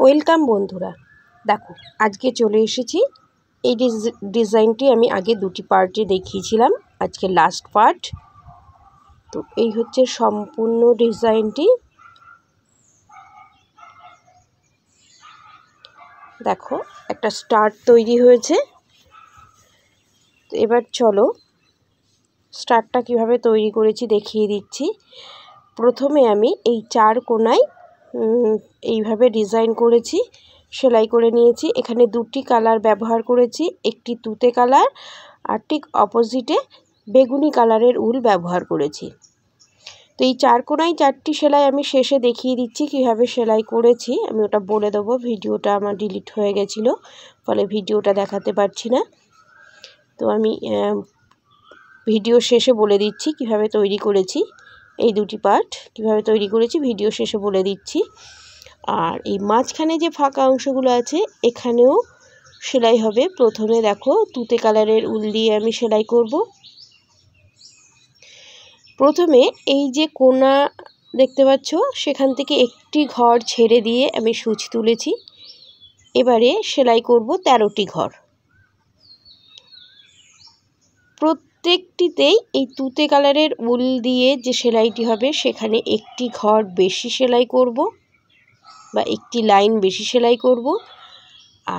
Welcome বন্ধুরা, দেখো আজকে চলে এসেছি। এই ডিজাইনটি আমি আগে দুটি পার্টে দেখিয়েছিলাম, আজকে লাস্ট পার্ট। তো এই হচ্ছে সম্পূর্ণ ডিজাইনটি। দেখো একটা স্টার তৈরি হয়েছে। তো এবার চলো স্টারটা কিভাবে তৈরি করেছি দেখিয়ে দিচ্ছি। প্রথমে আমি এই চার কোণায় এইভাবে ডিজাইন করেছি, সেলাই করে নিয়েছি। এখানে দুটি কালার ব্যবহার করেছি, একটি তুতে কালার আর ঠিক অপোজিটে বেগুনি কালারের উল ব্যবহার করেছি। তো এই চার কোণায় চারটি সেলাই আমি শেষে দেখিয়ে দিচ্ছি কিভাবে সেলাই করেছি। আমি ওটা বলে দেবো, ভিডিওটা আমার ডিলিট হয়ে গেছিলো, ফলে ভিডিওটা দেখাতে পারছি না। তো আমি ভিডিও শেষে বলে দিচ্ছি কিভাবে তৈরি করেছি। এই দুটি পার্ট কিভাবে তৈরি করেছি ভিডিও শেষে বলে দিচ্ছি। আর এই মাঝখানে যে ফাঁকা অংশগুলো আছে এখানেও সেলাই হবে। প্রথমে দেখো তুতে কালারের উল দিয়ে আমি সেলাই করব। প্রথমে এই যে কোণা দেখতে পাচ্ছ সেখান থেকে একটি ঘর ছেড়ে দিয়ে আমি সূচ তুলেছি। এবারে সেলাই করব 13টি ঘর। প্রত্যেকটিতেই এই তুতে কালারের উল দিয়ে যে সেলাইটি হবে সেখানে একটি ঘর বেশি সেলাই করব বা একটি লাইন বেশি সেলাই করব,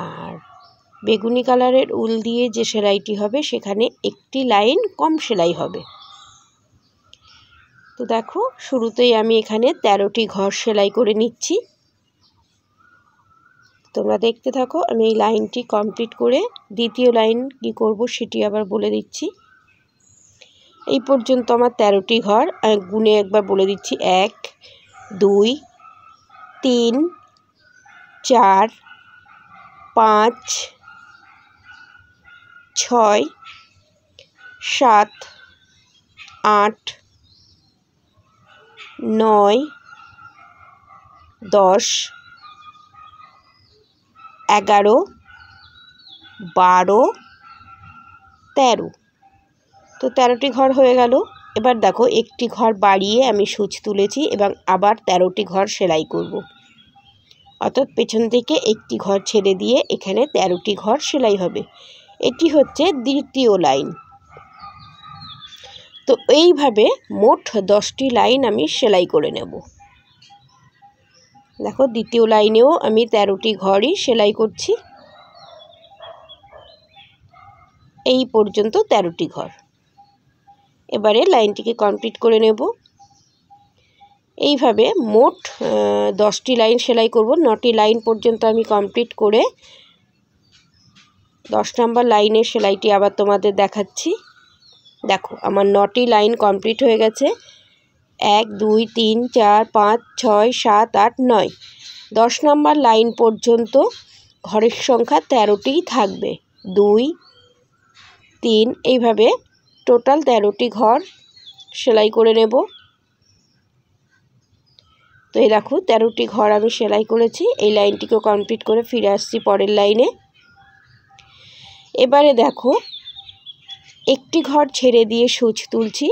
আর বেগুনি কালারের উল দিয়ে যে সেলাইটি হবে সেখানে একটি লাইন কম সেলাই হবে। তো দেখো শুরুতেই আমি এখানে 13টি ঘর সেলাই করে নিচ্ছি। তোমরা দেখতে থাকো, আমি এই লাইনটি কমপ্লিট করে দ্বিতীয় লাইন কি করব সেটি আবার বলে দিচ্ছি। এই পর্যন্ত আমার 13টি ঘর, গুনে একবার বলে দিচ্ছি। 1 2 3 4 5 6 7 8 9 10 11 12 13। তো 13টি ঘর হয়ে গেল। এবার দেখো একটি ঘর বাড়িয়ে আমি সূচ তুলেছি এবং আবার 13টি ঘর সেলাই করব। অর্থাৎ পেছন থেকে একটি ঘর ছেড়ে দিয়ে এখানে 13টি ঘর সেলাই হবে। এটি হচ্ছে দ্বিতীয় লাইন। তো এইভাবে মোট 10টি লাইন আমি সেলাই করে নেব। দেখো দ্বিতীয় লাইনেও আমি 13টি ঘরই সেলাই করছি। এই পর্যন্ত 13টি ঘর। এবারে লাইনটিকে কমপ্লিট করে নেব। এইভাবে মোট 10টি লাইন সেলাই করব। 9টি লাইন পর্যন্ত আমি কমপ্লিট করে 10 নম্বর লাইনের সেলাইটি আবার তোমাদের দেখাচ্ছি। দেখো আমার 9টি লাইন কমপ্লিট হয়ে গেছে। 1 2 3 4 5 6 7 8 9। 10 নম্বর লাইন পর্যন্ত ঘরের সংখ্যা 13টিই থাকবে। 2 3 এইভাবে টোটাল 13টি ঘর সেলাই করে নেব। তো এই দেখো 13টি ঘর আমি সেলাই করেছি। এই লাইনটিকেও কমপ্লিট করে ফিরে আসছি পরের লাইনে। এবারে দেখো একটি ঘর ছেড়ে দিয়ে সূচ তুলছি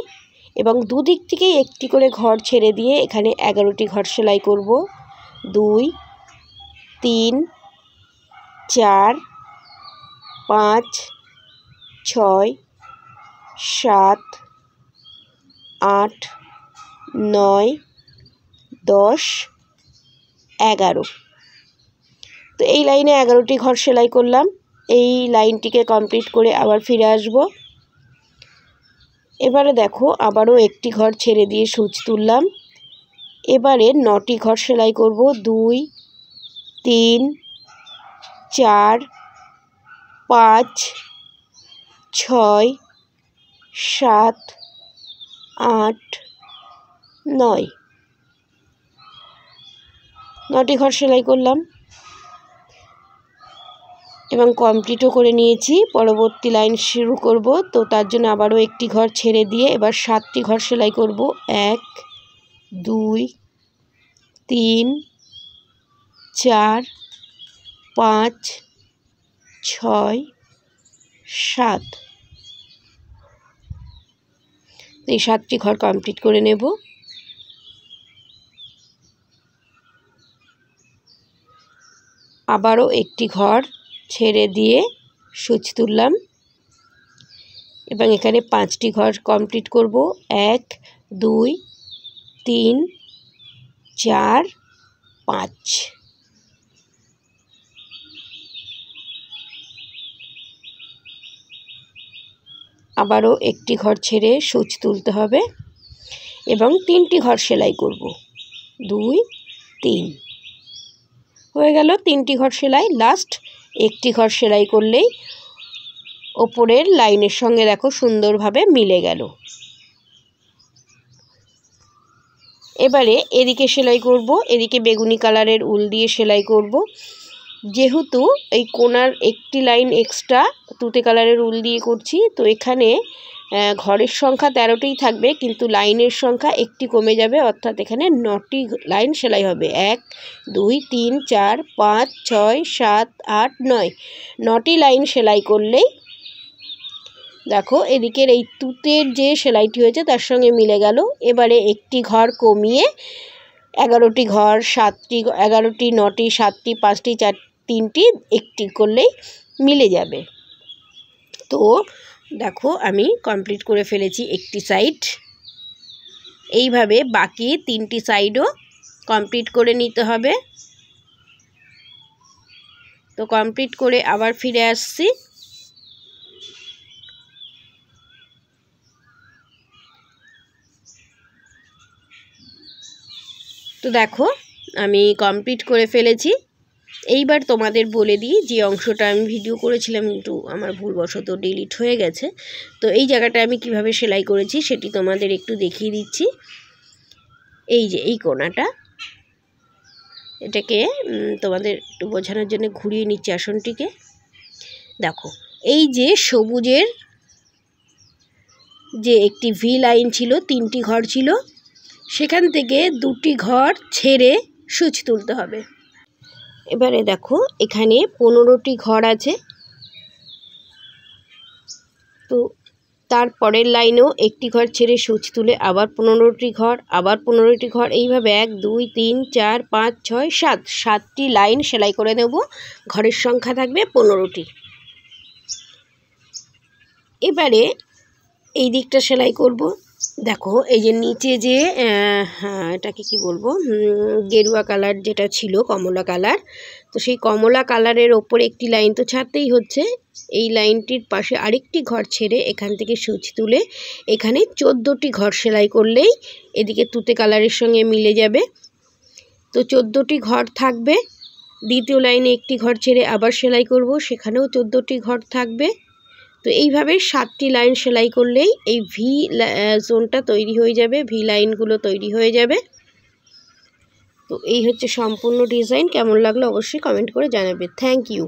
এবং দুদিক থেকেই একটি করে ঘর ছেড়ে দিয়ে এখানে 11টি ঘর সেলাই করব। 2 3 4 5 6 7 8 9 10 11। তো এই লাইনে 11টি ঘর সেলাই করলাম। এই লাইনটিকে কমপ্লিট করে আবার ফিরে আসব। এবারে দেখো আবারও একটি ঘর ছেড়ে দিয়ে সূচ তুললাম। এবারে 9টি ঘর সেলাই করব। 2 3 4 5 6 7 8 9। 9টি ঘর সেলাই করলাম এবং কমপ্লিটও করে নিয়েছি। পরবর্তী লাইন শুরু করব। তো তার জন্য আবারও একটি ঘর ছেড়ে দিয়ে এবার 7টি ঘর সেলাই করব। 1 2 3 4 5 6 7। এই 7টি ঘর কমপ্লিট করে নেব। আবারও একটি ঘর ছেড়ে দিয়ে সূচ তুললাম এবং এখানে 5টি ঘর কমপ্লিট করব। 1 2 3 4 5। আবারও একটি ঘর ছেড়ে সূচ তুলতে হবে এবং 3টি ঘর সেলাই করব। 2 3 হয়ে গেল 3টি ঘর সেলাই। লাস্ট একটি ঘর সেলাই করলেই ওপরের লাইনের সঙ্গে দেখো সুন্দরভাবে মিলে গেল। এবারে এদিকে সেলাই করব, এদিকে বেগুনি কালারের উল দিয়ে সেলাই করব। যেহেতু এই কোণার একটি লাইন এক্সট্রা তুতে কালারের উল দিয়ে করছি, তো এখানে ঘরের সংখ্যা 13টিই থাকবে, কিন্তু লাইনের সংখ্যা একটি কমে যাবে, অর্থাৎ এখানে 9টি লাইন সেলাই হবে। 1 2 3 4 5 6 7 8 9, 9টি লাইন সেলাই করলেই দেখো এদিকের এই তুতের যে সেলাইটি হয়েছে তার সঙ্গে মিলে গেল। এবারে একটি ঘর কমিয়ে 11টি ঘর, 7টি 11টি 9টি 7টি 5টি 4 3টি একটি করলেই মিলে যাবে। তো দেখো আমি কমপ্লিট করে ফেলেছি একটি সাইড। এইভাবে বাকি 3টি সাইডও কমপ্লিট করে নিতে হবে। তো কমপ্লিট করে আবার ফিরে আসছি। তো দেখো আমি কমপ্লিট করে ফেলেছি। এইবার তোমাদের বলে দিই, যে অংশটা আমি ভিডিও করেছিলাম কিন্তু আমার ভুলবশত ডিলিট হয়ে গেছে, তো এই জায়গাটা আমি কিভাবে সেলাই করেছি সেটি তোমাদের একটু দেখিয়ে দিচ্ছি। এই যে এই কোণাটা, এটাকে তোমাদের একটু বোঝানোর জন্য ঘুরিয়ে নিচ্ছি আসনটিকে। দেখো এই যে সবুজের যে একটি ভি লাইন ছিল, 3টি ঘর ছিল, সেখান থেকে 2টি ঘর ছেড়ে সূচ তুলতে হবে। এবারে দেখো এখানে 15টি ঘর আছে, তো তারপরের লাইনেও একটি ঘর ছেড়ে সূচ তুলে আবার 15টি ঘর, আবার 15টি ঘর, এইভাবে 1 2 3 4 5 6 7, 7টি লাইন সেলাই করে নেব। ঘরের সংখ্যা থাকবে 15টি। এবারে এই দিকটা সেলাই করব। দেখো এই যে নিচে যে এটাকে কি বলবো, গেরুয়া কালার যেটা ছিল, কমলা কালার, তো সেই কমলা কালারের ওপরে একটি লাইন তো ছাড়তেই হচ্ছে। এই লাইনটির পাশে আরেকটি ঘর ছেড়ে এখান থেকে সূচ তুলে এখানে 14টি ঘর সেলাই করলেই এদিকে তুতে কালারের সঙ্গে মিলে যাবে। তো 14টি ঘর থাকবে। দ্বিতীয় লাইনে একটি ঘর ছেড়ে আবার সেলাই করব, সেখানেও 14টি ঘর থাকবে। তো এইভাবে 7টি লাইন সেলাই করলেই এই ভি জোনটা তৈরি হয়ে যাবে, ভি লাইনগুলো তৈরি হয়ে যাবে। তো এই হচ্ছে সম্পূর্ণ ডিজাইন। কেমন লাগলো অবশ্যই কমেন্ট করে জানাবে। Thank you.